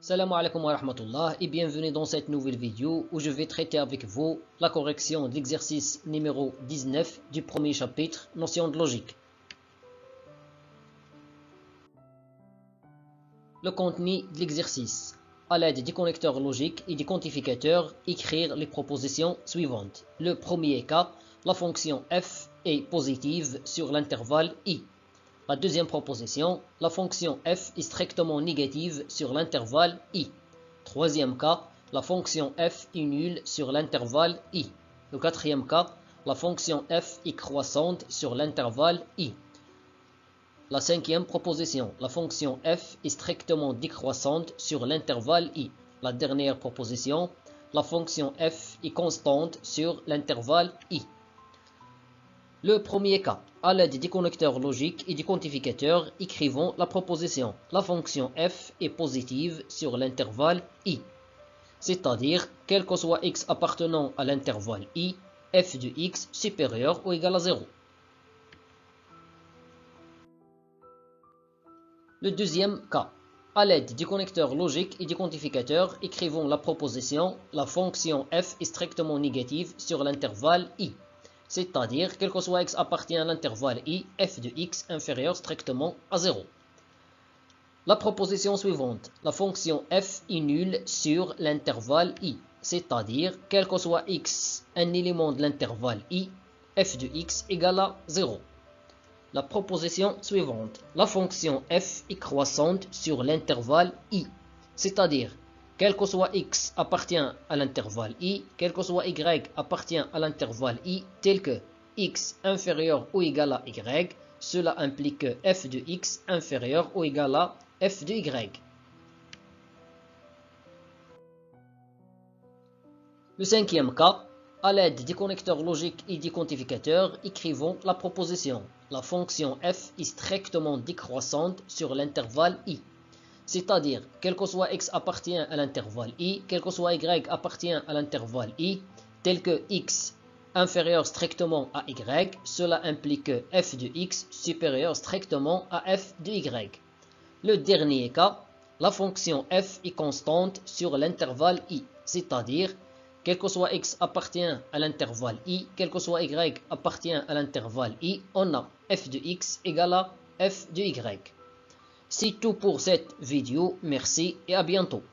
Salam alaikum wa rahmatullah et bienvenue dans cette nouvelle vidéo où je vais traiter avec vous la correction de l'exercice numéro 19 du premier chapitre, notion de logique. Le contenu de l'exercice. À l'aide des connecteurs logiques et des quantificateurs, écrire les propositions suivantes. Le premier cas, la fonction f est positive sur l'intervalle i. La deuxième proposition, la fonction f est strictement négative sur l'intervalle i. Troisième cas, la fonction f est nulle sur l'intervalle i. Le quatrième cas, la fonction f est croissante sur l'intervalle i. La cinquième proposition, la fonction f est strictement décroissante sur l'intervalle i. La dernière proposition, la fonction f est constante sur l'intervalle i. Le premier cas, à l'aide des connecteurs logiques et des quantificateurs, écrivons la proposition. La fonction f est positive sur l'intervalle i. C'est-à-dire, quel que soit x appartenant à l'intervalle i, f de x supérieur ou égal à 0. Le deuxième cas, à l'aide des connecteurs logiques et des quantificateurs, écrivons la proposition. La fonction f est strictement négative sur l'intervalle i. C'est-à-dire, quel que soit x appartient à l'intervalle i, f de x inférieur strictement à 0. La proposition suivante, la fonction f est nulle sur l'intervalle i. C'est-à-dire, quel que soit x, un élément de l'intervalle i, f de x égale à 0. La proposition suivante, la fonction f est croissante sur l'intervalle i. C'est-à-dire, quel que soit x appartient à l'intervalle i, quel que soit y appartient à l'intervalle i, tel que x inférieur ou égal à y, cela implique que f de x inférieur ou égal à f de y. Le cinquième cas, à l'aide des connecteurs logiques et des quantificateurs, écrivons la proposition. La fonction f est strictement décroissante sur l'intervalle i. C'est-à-dire, quel que soit x appartient à l'intervalle i, quel que soit y appartient à l'intervalle i, tel que x inférieur strictement à y, cela implique que f de x supérieur strictement à f de y. Le dernier cas, la fonction f est constante sur l'intervalle i, c'est-à-dire, quel que soit x appartient à l'intervalle i, quel que soit y appartient à l'intervalle i, on a f de x égale à f de y. C'est tout pour cette vidéo, merci et à bientôt.